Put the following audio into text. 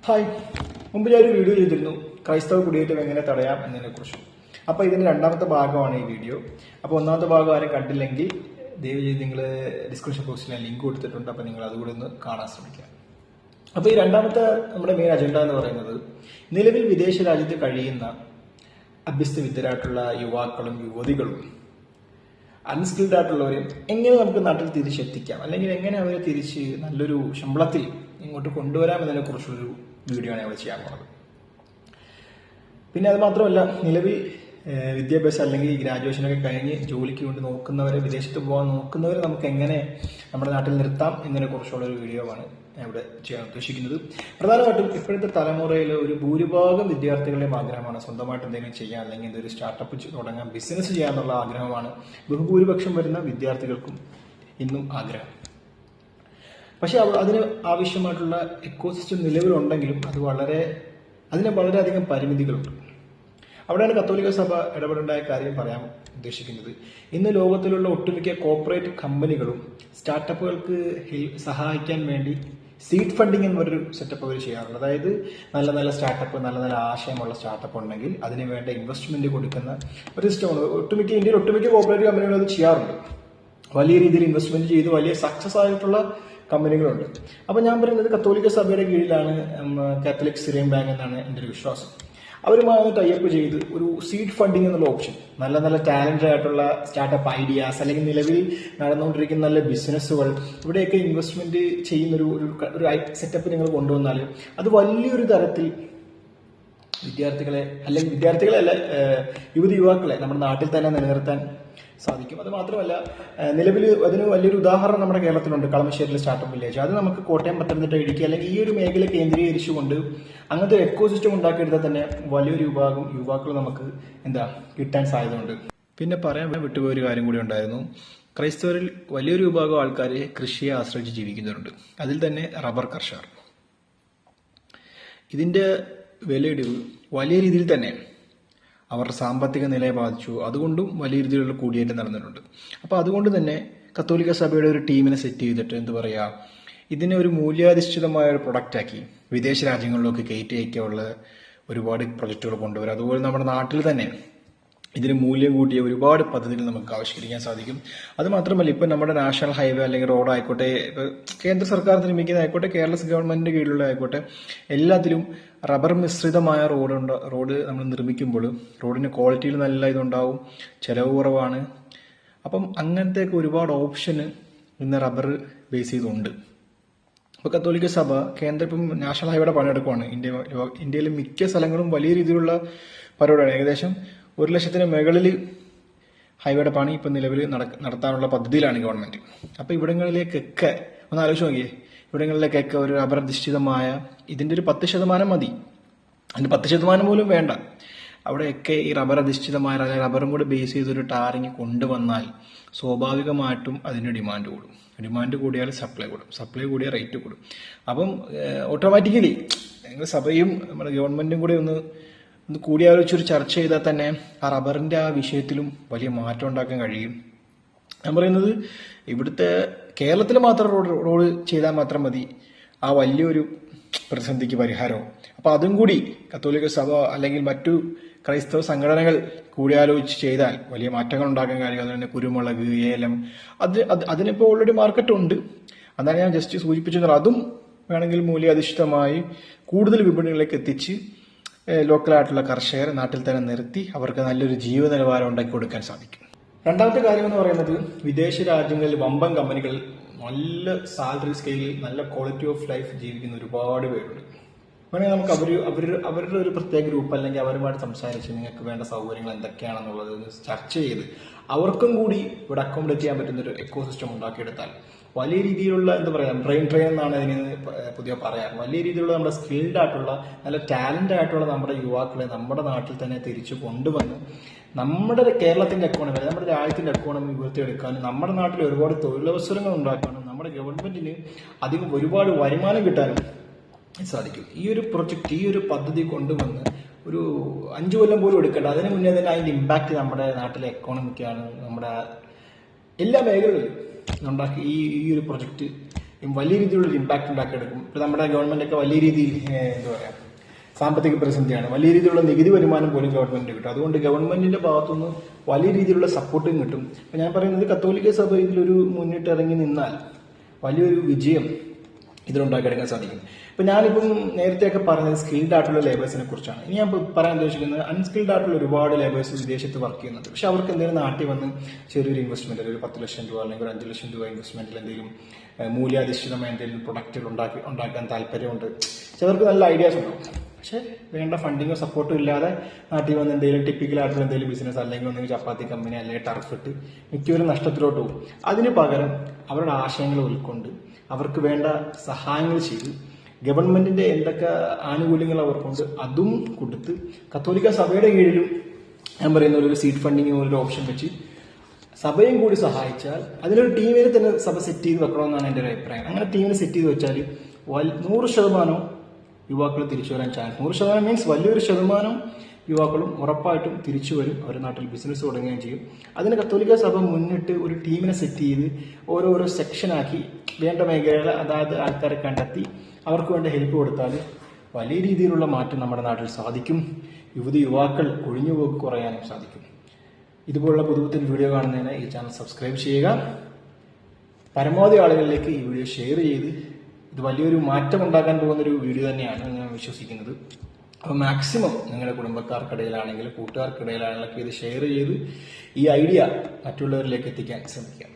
Hi, മുമ്പ് ഞാനൊരു video ചെയ്തിരുന്നു ക്രൈസ്തവ കുടിയേറ്റം എങ്ങനെ തടയാം എന്നതിനെക്കുറിച്ച്. അപ്പോൾ ഇതിന്റെ രണ്ടാമത്തെ ഭാഗമാണ് ഈ വീഡിയോ. അപ്പോൾ ഒന്നാമത്തെ ഭാഗം ആരും കണ്ടില്ലെങ്കിൽ ദയവ് ചെയ്ത് നിങ്ങൾ ഡിസ്ക്രിപ്ഷൻ ബോക്സിൽ ഞാൻ ലിങ്ക് കൊടുത്തിട്ടുണ്ട്. അപ്പോൾ നിങ്ങൾ അതുകൂടെ ഒന്ന് കാണാൻ ശ്രമിക്കുക. അപ്പോൾ ഈ രണ്ടാമത്തെ നമ്മുടെ മെയിൻ അജണ്ട എന്ന് പറയുന്നത്, നിലവിൽ വിദേശ രാജ്യത്ത് കഴിയുന്ന അഭ്യസ്തവിദ്യരായിട്ടുള്ള യുവാക്കളും യുവതികളും അൺസ്കിൽഡ് ആയിട്ടുള്ളവരെ എങ്ങനെ നമുക്ക് നാട്ടിൽ തിരിച്ചെത്തിക്കാം, അല്ലെങ്കിൽ എങ്ങനെ അവരെ തിരിച്ച് നല്ലൊരു ശമ്പളത്തിൽ ഇങ്ങോട്ട് കൊണ്ടുവരാം എന്നതിനെ കുറിച്ചുള്ളൊരു വീഡിയോ ആണ് ഇവിടെ ചെയ്യാൻ പോകുന്നത്. പിന്നെ അത് മാത്രമല്ല, നിലവിൽ വിദ്യാഭ്യാസം അല്ലെങ്കിൽ ഗ്രാജുവേഷനൊക്കെ കഴിഞ്ഞ് ജോലിക്ക് വേണ്ടി നോക്കുന്നവരെ, വിദേശത്ത് പോകാൻ നോക്കുന്നവരെ നമുക്ക് എങ്ങനെ നമ്മുടെ നാട്ടിൽ നിർത്താം എന്നതിനെ കുറിച്ചുള്ള ഒരു വീഡിയോ ആണ് ഇവിടെ ചെയ്യാൻ ഉദ്ദേശിക്കുന്നത്. പ്രധാനമായിട്ടും ഇപ്പോഴത്തെ തലമുറയിൽ ഒരു ഭൂരിഭാഗം വിദ്യാർത്ഥികളുടെയും ആഗ്രഹമാണ് സ്വന്തമായിട്ട് എന്തെങ്കിലും ചെയ്യാൻ, അല്ലെങ്കിൽ എന്തൊരു സ്റ്റാർട്ടപ്പ് തുടങ്ങാൻ, ബിസിനസ് ചെയ്യാനുള്ള ആഗ്രഹമാണ് ബഹുഭൂരിപക്ഷം വരുന്ന വിദ്യാർത്ഥികൾക്കും ഇന്നും ആഗ്രഹം. പക്ഷെ അതിന് ആവശ്യമായിട്ടുള്ള എക്കോസിസ്റ്റം നിലവിലുണ്ടെങ്കിലും അതിന് വളരെയധികം പരിമിതികളുണ്ട്. അവിടെയാണ് കത്തോലിക്ക സഭ ഇടപെടേണ്ടായ കാര്യം പറയാൻ ഉദ്ദേശിക്കുന്നത്. ഇന്ന് ലോകത്തിലുള്ള ഒട്ടുമിക്ക കോർപ്പറേറ്റ് കമ്പനികളും സ്റ്റാർട്ടപ്പുകൾക്ക് സഹായിക്കാൻ വേണ്ടി സീഡ് ഫണ്ടിങ് എന്ന് പറഞ്ഞൊരു സെറ്റപ്പ് അവർ ചെയ്യാറുണ്ട്. അതായത് നല്ല നല്ല സ്റ്റാർട്ടപ്പ്, നല്ല നല്ല ആശയമുള്ള സ്റ്റാർട്ടപ്പ് ഉണ്ടെങ്കിൽ അതിന് വേണ്ട ഇൻവെസ്റ്റ്മെന്റ് കൊടുക്കുന്ന ഒരു സിസ്റ്റമാണ്. ഇന്ത്യയിൽ ഒട്ടുമിക്ക കോർപ്പറേറ്റ് കമ്പനികൾ അത് ചെയ്യാറുണ്ട്. വലിയ രീതിയിൽ ഇൻവെസ്റ്റ്മെന്റ് ചെയ്ത് വലിയ സക്സസ് ആയിട്ടുള്ള കമ്പനികളുണ്ട്. അപ്പൊ ഞാൻ പറയുന്നത്, കത്തോലിക്ക സഭയുടെ കീഴിലാണ് കാത്തലിക് സിറിയൻ ബാങ്ക് എന്നാണ് എൻ്റെ ഒരു വിശ്വാസം. അവരുമായി ടൈപ്പ് ചെയ്ത് ഒരു സീഡ് ഫണ്ടിങ് എന്നുള്ള ഓപ്ഷൻ, നല്ല നല്ല ടാലന്റഡ് ആയിട്ടുള്ള സ്റ്റാർട്ടപ്പ് ഐഡിയാസ്, അല്ലെങ്കിൽ നിലവിൽ നടന്നുകൊണ്ടിരിക്കുന്ന നല്ല ബിസിനസ്സുകൾ, ഇവിടെയൊക്കെ ഇൻവെസ്റ്റ്മെന്റ് ചെയ്യുന്ന ഒരു സെറ്റപ്പ് നിങ്ങൾ കൊണ്ടുവന്നാൽ അത് വലിയൊരു തരത്തിൽ വിദ്യാർത്ഥികളെ യുവതി യുവാക്കളെ നമ്മുടെ നാട്ടിൽ തന്നെ നിലനിർത്താൻ സാധിക്കും. അത് മാത്രമല്ല, നിലവിൽ അതിന് വലിയൊരു ഉദാഹരണം നമ്മുടെ കേരളത്തിലുണ്ട്. കളമശ്ശേരിയിലെ സ്റ്റാർട്ടപ്പ് വില്ലേജ്. അത് നമുക്ക് കോട്ടയം, പത്തനംതിട്ട, ഇടുക്കി അല്ലെങ്കിൽ ഈ ഒരു മേഖല കേന്ദ്രീകരിച്ചുകൊണ്ട് അങ്ങനത്തെ ഒരു എക്കോസിസ്റ്റം ഉണ്ടാക്കിയെടുത്താൽ തന്നെ വലിയൊരു വിഭാഗം യുവാക്കൾ നമുക്ക് കിട്ടാൻ സാധ്യതയുണ്ട്. പിന്നെ പറയാൻ വിട്ടുപോയൊരു കാര്യം കൂടി ഉണ്ടായിരുന്നു. ക്രൈസ്തവരിൽ വലിയൊരു വിഭാഗം ആൾക്കാർ കൃഷിയെ ആശ്രയിച്ച് ജീവിക്കുന്നുണ്ട്. അതിൽ തന്നെ റബ്ബർ കർഷകർ. ഇതിന്റെ വിലയിടിവ് വലിയ രീതിയിൽ തന്നെ അവരുടെ സാമ്പത്തിക നിലയെ ബാധിച്ചു. അതുകൊണ്ടും വലിയ രീതിയിലുള്ള കൂടിയേറ്റം നടന്നിട്ടുണ്ട്. അപ്പോൾ അതുകൊണ്ട് തന്നെ കത്തോലിക്ക സഭയുടെ ഒരു ടീമിനെ സെറ്റ് ചെയ്തിട്ട് ഇതിനെ ഒരു മൂല്യാധിഷ്ഠിതമായ ഒരു പ്രൊഡക്റ്റാക്കി വിദേശ രാജ്യങ്ങളിലൊക്കെ കയറ്റി അയക്കാനുള്ള ഒരുപാട് പ്രൊജക്റ്റുകൾ കൊണ്ടുവരും. അതുപോലെ നമ്മുടെ നാട്ടിൽ തന്നെ ഇതിന് മൂല്യം കൂട്ടിയ ഒരുപാട് പദ്ധതികൾ നമുക്ക് ആവിഷ്കരിക്കാൻ സാധിക്കും. അത് മാത്രമല്ല, ഇപ്പം നമ്മുടെ നാഷണൽ ഹൈവേ അല്ലെങ്കിൽ റോഡ് ആയിക്കോട്ടെ, കേന്ദ്ര സർക്കാർ നിർമ്മിക്കുന്ന ആയിക്കോട്ടെ, കേരള ഗവൺമെന്റിന്റെ കീഴിലുള്ള ആയിക്കോട്ടെ, എല്ലാത്തിലും റബ്ബർ മിശ്രിതമായ റോഡ് നമ്മൾ നിർമ്മിക്കുമ്പോൾ റോഡിന് ക്വാളിറ്റിയിൽ നല്ല ഇതുണ്ടാവും, ചെലവ് കുറവാണ്. അപ്പം അങ്ങനത്തെ ഒരുപാട് ഓപ്ഷന് ഇന്ന് റബ്ബർ ബേസ് ചെയ്തുണ്ട്. ഇപ്പൊ കത്തോലിക്ക സഭ ഇപ്പം നാഷണൽ ഹൈവേയുടെ പണിയെടുക്കുവാണ്. ഇന്ത്യയിലെ മിക്ക സ്ഥലങ്ങളും വലിയ രീതിയിലുള്ള പരിപാടിയാണ്. ഏകദേശം 1,00,000 മുകളിൽ ഹൈവേയുടെ പണി ഇപ്പം നിലവിൽ നടത്താനുള്ള പദ്ധതിയിലാണ് ഗവൺമെന്റ്. അപ്പൊ ഇവിടങ്ങളിലേക്കൊക്കെ ഒന്ന് ആലോചിച്ച് നോക്കിയേ, ഇവിടങ്ങളിലേക്കൊക്കെ ഒരു റബ്ബർ അധിഷ്ഠിതമായ, ഇതിന്റെ ഒരു 10% മതി, അതിന് 10% പോലും വേണ്ട, അവിടെയൊക്കെ ഈ റബ്ബർ അധിഷ്ഠിതമായ റബ്ബറും കൂടെ ബേസ് ചെയ്തൊരു ടാറിങ് കൊണ്ടുവന്നാൽ സ്വാഭാവികമായിട്ടും അതിന് ഡിമാൻഡ് കൂടും. ഡിമാൻഡ് കൂടിയാൽ സപ്ലൈ കൂടും, സപ്ലൈ കൂടിയാൽ റേറ്റ് കൂടും. അപ്പം ഓട്ടോമാറ്റിക്കലി നിങ്ങൾ സഭയും നമ്മുടെ ഗവൺമെന്റും കൂടെ ഒന്ന് കൂടിയാലോചിച്ചൊരു ചർച്ച ചെയ്താൽ തന്നെ ആ റബ്ബറിന്റെ ആ വിഷയത്തിലും വലിയ മാറ്റം ഉണ്ടാക്കാൻ കഴിയും. ഞാൻ പറയുന്നത്, ഇവിടുത്തെ കേരളത്തിൽ മാത്രം റോഡ് ചെയ്താൽ മാത്രം മതി ആ വലിയൊരു പ്രതിസന്ധിക്ക് പരിഹാരവും. അപ്പൊ അതും കൂടി കത്തോലിക്ക സഭ അല്ലെങ്കിൽ മറ്റു ക്രൈസ്തവ സംഘടനകൾ കൂടിയാലോചിച്ച് ചെയ്താൽ വലിയ മാറ്റങ്ങൾ ഉണ്ടാക്കാൻ കഴിയും. അതുപോലെ തന്നെ കുരുമുളക്, ഏലം, അതിനിപ്പോൾ ഓൾറെഡി മാർക്കറ്റ് ഉണ്ട്. അതാണ് ഞാൻ ജസ്റ്റ് സൂചിപ്പിച്ചത്. അതും വേണമെങ്കിൽ മൂല്യാധിഷ്ഠിതമായി കൂടുതൽ വിപണികളിലേക്ക് എത്തിച്ച് ലോക്കലായിട്ടുള്ള കർഷകരെ നാട്ടിൽ തന്നെ നിർത്തി അവർക്ക് നല്ലൊരു ജീവ നിലവാരം ഉണ്ടാക്കി കൊടുക്കാൻ സാധിക്കും. രണ്ടാമത്തെ കാര്യം എന്ന് പറയുന്നത്, വിദേശ രാജ്യങ്ങളിൽ വമ്പൻ കമ്പനികൾ നല്ല സാലറി സ്കെയിലിൽ നല്ല ക്വാളിറ്റി ഓഫ് ലൈഫ് ജീവിക്കുന്ന ഒരുപാട് പേരുണ്ട്. വേണമെങ്കിൽ നമുക്ക് അവരുടെ ഒരു പ്രത്യേക ഗ്രൂപ്പ് അല്ലെങ്കിൽ അവരുമായിട്ട് സംസാരിച്ച് നിങ്ങൾക്ക് വേണ്ട സൗകര്യങ്ങൾ എന്തൊക്കെയാണെന്നുള്ളത് ചർച്ച ചെയ്ത് അവർക്കും കൂടി ഇവിടെ അക്കോമഡേറ്റ് ചെയ്യാൻ പറ്റുന്ന ഒരു എക്കോസിസ്റ്റം ഉണ്ടാക്കിയെടുത്താൽ വലിയ രീതിയിലുള്ള ട്രെയിൻ എന്നാണ് ഇതിന് പുതിയ പറയാൻ, വലിയ രീതിയിലുള്ള നമ്മുടെ സ്കിൽഡ് ആയിട്ടുള്ള നല്ല ടാലന്റ് ആയിട്ടുള്ള നമ്മുടെ യുവാക്കളെ നമ്മുടെ നാട്ടിൽ തന്നെ തിരിച്ചു കൊണ്ടുവന്ന് നമ്മുടെ കേരളത്തിന്റെ എക്കോണമി, നമ്മുടെ രാജ്യത്തിന്റെ എക്കോണമി ഉയർത്തിയെടുക്കാനും നമ്മുടെ നാട്ടിൽ ഒരുപാട് തൊഴിലവസരങ്ങൾ ഉണ്ടാക്കാനും നമ്മുടെ ഗവൺമെന്റിന് അധികം ഒരുപാട് വരുമാനം കിട്ടാനും സാധിക്കും. ഈ ഒരു പ്രൊജക്ട്, ഈ ഒരു പദ്ധതി കൊണ്ടുവന്ന് ഒരു 5 കൊല്ലം പോലും എടുക്കേണ്ട, അതിന് മുന്നേ തന്നെ അതിന്റെ ഇമ്പാക്ട് നമ്മുടെ നാട്ടിലെ എക്കോണമിക്കാണ്, നമ്മുടെ എല്ലാ മേഖലകളിലും ഉണ്ടാക്കി ഈ ഒരു പ്രൊജക്ട് വലിയ രീതിയിലുള്ള ഇമ്പാക്ട് ഉണ്ടാക്കിയെടുക്കും. ഇപ്പൊ നമ്മുടെ ഗവൺമെന്റ് ഒക്കെ വലിയ രീതിയിൽ എന്താ പറയാ സാമ്പത്തിക പ്രതിസന്ധിയാണ്. വലിയ രീതിയിലുള്ള നികുതി വരുമാനം പോലും ഗവൺമെന്റിന് കിട്ടും. അതുകൊണ്ട് ഗവൺമെന്റിന്റെ ഭാഗത്തുനിന്ന് വലിയ രീതിയിലുള്ള സപ്പോർട്ടും കിട്ടും. അപ്പൊ ഞാൻ പറയുന്നത് കത്തോലിക്ക സഭ ഇതിലൊരു മുന്നിട്ടിറങ്ങി നിന്നാൽ വലിയൊരു വിജയം ഇതിലുണ്ടാക്കിയെടുക്കാൻ സാധിക്കും. ഇപ്പൊ ഞാനിപ്പം നേരത്തെയൊക്കെ പറഞ്ഞത് സ്കിൽഡ് ആയിട്ടുള്ള ലേബേഴ്സിനെ കുറിച്ചാണ്. ഇനി ഞാൻ പറയാൻ ഉദ്ദേശിക്കുന്നത് അൺസ്കിൽഡ് ആയിട്ടുള്ള ഒരുപാട് ലേബേഴ്സ് വിദേശത്ത് വർക്ക് ചെയ്യുന്നുണ്ട്. പക്ഷെ അവർക്ക് എന്തെങ്കിലും നാട്ടിൽ വന്ന് ചെറിയൊരു ഇൻവെസ്റ്റ്മെന്റ്, ഒരു 10 ലക്ഷം രൂപ അല്ലെങ്കിൽ ഒരു 5 ലക്ഷം രൂപ ഇൻവെസ്റ്റ്മെന്റിൽ എന്തെങ്കിലും മൂല്യാധിഷ്ഠിതമായ എന്തെങ്കിലും പ്രൊഡക്റ്റുകൾ ഉണ്ടാക്കാൻ താല്പര്യമുണ്ട്. ചിലർക്ക് നല്ല ഐഡിയാസ് ഉണ്ടാവും. പക്ഷെ വേണ്ട ഫണ്ടിങ്ങോ സപ്പോർട്ടോ ഇല്ലാതെ നാട്ടിൽ വന്ന് എന്തെങ്കിലും ടിപ്പിക്കലായിട്ടുള്ള എന്തെങ്കിലും ബിസിനസ് അല്ലെങ്കിൽ ഒന്നെങ്കിൽ ചപ്പാത്തി കമ്പനി അല്ലെങ്കിൽ ടർഫിട്ട് മിക്കവരും നഷ്ടത്തിലോട്ട് പോകും. അതിന് പകരം അവരുടെ ആശയങ്ങൾ ഉൾക്കൊണ്ട് അവർക്ക് വേണ്ട സഹായങ്ങൾ ചെയ്ത് ഗവൺമെന്റിന്റെ എന്തൊക്കെ ആനുകൂല്യങ്ങൾ അവർക്കുണ്ട് അതും കൊടുത്ത് കത്തോലിക്ക സഭയുടെ കീഴിലും ഞാൻ പറയുന്ന ഒരു സീഡ് ഫണ്ടിങ് ഒരു ഓപ്ഷൻ വെച്ച് സഭയും കൂടി സഹായിച്ചാൽ അതിനൊരു ടീമിനെ തന്നെ സഭ സെറ്റ് ചെയ്ത് വെക്കണമെന്നാണ് എൻ്റെ ഒരു അഭിപ്രായം. അങ്ങനെ ടീമിനെ സെറ്റ് ചെയ്ത് വെച്ചാൽ 100% യുവാക്കൾ തിരിച്ചു വരാൻ ചാൻസ്, 100% മീൻസ് വലിയൊരു ശതമാനം യുവാക്കളും ഉറപ്പായിട്ടും തിരിച്ചു വരും. അവരുടെ നാട്ടിൽ ബിസിനസ് തുടങ്ങുകയും ചെയ്യും. അതിന് കത്തോലിക്ക സഭ മുന്നിട്ട് ഒരു ടീമിനെ സെറ്റ് ചെയ്ത് ഓരോരോ സെക്ഷനാക്കി വേണ്ട മേഖലകൾ അതായത് ആൾക്കാരെ കണ്ടെത്തി അവർക്ക് വേണ്ട ഹെൽപ്പ് കൊടുത്താൽ വലിയ രീതിയിലുള്ള മാറ്റം നമ്മുടെ നാട്ടിൽ സാധിക്കും. യുവാക്കൾ ഒഴിഞ്ഞുപോക്ക് കുറയാനും സാധിക്കും. ഇതുപോലുള്ള പുതുപുത്തൻ വീഡിയോ കാണുന്നതിന് ഈ ചാനൽ സബ്സ്ക്രൈബ് ചെയ്യുക. പരമാവധി ആളുകളിലേക്ക് ഈ വീഡിയോ ഷെയർ ചെയ്ത് ഇത് വലിയൊരു മാറ്റം ഉണ്ടാക്കാൻ പോകുന്നൊരു വീഡിയോ തന്നെയാണ് ഞാൻ വിശ്വസിക്കുന്നത്. അപ്പോൾ മാക്സിമം നിങ്ങളുടെ കുടുംബക്കാർക്കിടയിലാണെങ്കിലും കൂട്ടുകാർക്കിടയിലാണെങ്കിലും ഇത് ഷെയർ ചെയ്ത് ഈ ഐഡിയ മറ്റുള്ളവരിലേക്ക് എത്തിക്കാൻ ശ്രമിക്കാം.